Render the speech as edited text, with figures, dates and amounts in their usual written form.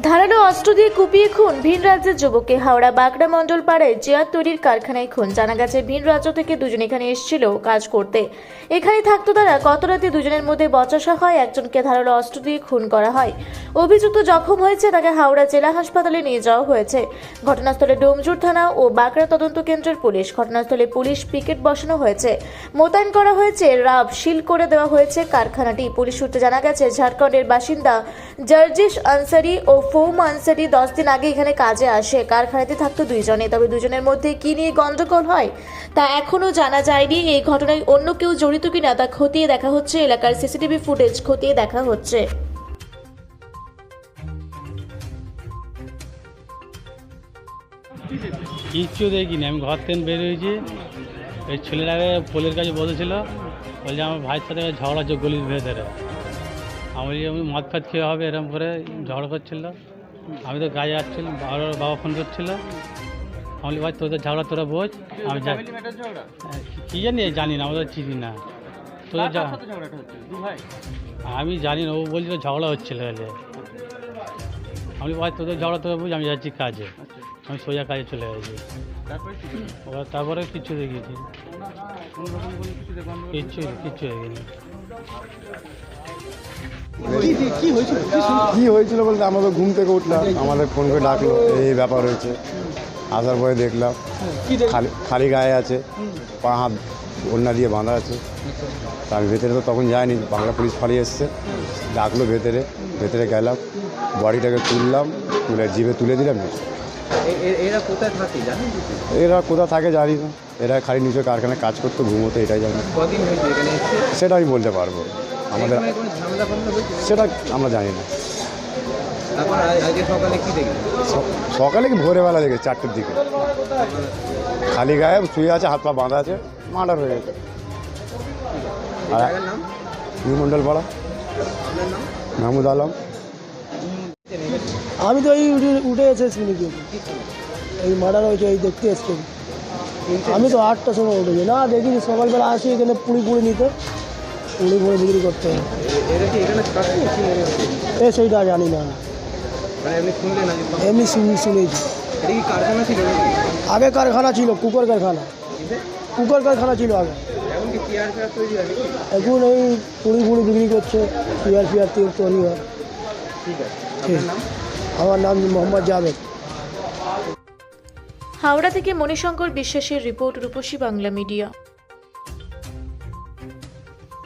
ধারালো অস্ত্র দিয়ে কুপিয়ে খুন ভিন রাজ্যের যুবককে। হাওড়া বাগড়া মণ্ডল পাড়ায় চেয়ার তৈরির কারখানায় খুন। জানা গেছে ভিন রাজ্য থেকে দুজন এখানে এসেছিল কাজ করতে। এখানে থাকতো তারা। গত রাতে দুজনের মধ্যে বচসা হয়, একজনকে ধারালো অস্ত্র দিয়ে খুন করা হয়। অভিযুক্ত জখম হয়েছে, তাকে হাওড়া জেলা হাসপাতালে নিয়ে যাওয়া হয়েছে। ঘটনাস্থলে ডোমজুর থানা ও বাগড়া তদন্ত কেন্দ্রের পুলিশ। ঘটনাস্থলে পুলিশ পিকেট বসানো হয়েছে, মোতায়েন করা হয়েছে, রাব সিল করে দেওয়া হয়েছে কারখানাটি। পুলিশ সূত্রে জানা গেছে ঝাড়খণ্ডের বাসিন্দা জার্জিস আনসারি ও ফৌম আনসারি 10 দিন আগে এখানে কাজে আসে। কারখানাতে থাকতো দুইজনে, তবে দুজনের মধ্যে কি নিয়ে গন্ডগোল হয় তা এখনো জানা যায়নি। এই ঘটনায় অন্য কেউ জড়িত কিনা তা খতিয়ে দেখা হচ্ছে। এলাকার সিসিটিভি ফুটেজ খতিয়ে দেখা হচ্ছে। কিচ্ছু দেখিনি, আমি ঘর থেকে বেরিয়েছি। এই ছেলেটাকে পোলের কাছে বসেছিল, বলছে আমার ভাইয়ের সাথে ঝগড়া হচ্ছে গলির ভেতরে। আমি মদ ফাদ খেয়ে হবে এরকম করে ঝগড়া করছিল। আমি তো গায়ে আসছিলাম, বাবা ফোন করছিল। আমি ভাই তোদের ঝগড়া তোরা বোঝ। আমি কী জানি না, আমাদের চিনি না। তোদের আমি জানি না, ও বলছিল ঝগড়া হচ্ছিল। আমি ভাই তোদের ঝগড়া তোরা বুঝ, আমি যাচ্ছি কাজে। আমি সোজা কাজে চলে গেছি। তারপরে কিছু দেখিয়েছি, কিচ্ছু দেখিনি। কি হয়েছিল বলতে আমাদের ঘুম থেকে উঠলাম, আমাদের ফোন করে ডাকলো, এই ব্যাপার হয়েছে। আসার পরে দেখলাম খালি গায়ে আছে, পা হাত ওড়না দিয়ে বাঁধা আছে। তার ভেতরে তো তখন যায়নি, বাংলা পুলিশ পালিয়ে এসছে, ডাকলো ভেতরে গেলাম, বডিটাকে তুললাম, তুলে জিভে তুলে দিলাম। এরা কোথায় থাকে জানেন? এরা কোথা থাকে জানি না, এরা খালি নিজের কারখানায় কাজ করতো, ঘুমোতো, এটাই জানি। কদিন হয়েছে এখানে? সেটা আমি বলতে পারবো, আমাদের সেটা আমরা জানি না। তারপর আজকে সকালে কি দেখলেন? সকালে কি ভোরবেলা দেখে 4টের দিকে খালি গায়ে শুয়ে আছে, হাত পা বাঁধা আছে, মার্ডার হয়ে গেছে। আর মণ্ডল পাড়া, মাহমুদ আলম। আমি তো এই উঠে এসেছি নাকি, এই মার্ডার হয়েছে, এই দেখতে এসছি। আমি তো 8টার সময় উঠেছি, না দেখিনি। সকালবেলা আসি এখানে পুড়ি নিতে, পুড়ি বিক্রি করতে। সেইটা জানি না, এমনি শুনেছি। আগে কারখানা ছিল, কুকার কারখানা ছিল আগে। এখন এই পুড়ি বিক্রি করছে, পিয়ার তৈরি হয়। ঠিক আছে, আমার নাম মোহাম্মদ জাভেদ। হাওড়া থেকে মণিশঙ্কর বিশ্বাসের রিপোর্ট, রূপসী বাংলা মিডিয়া।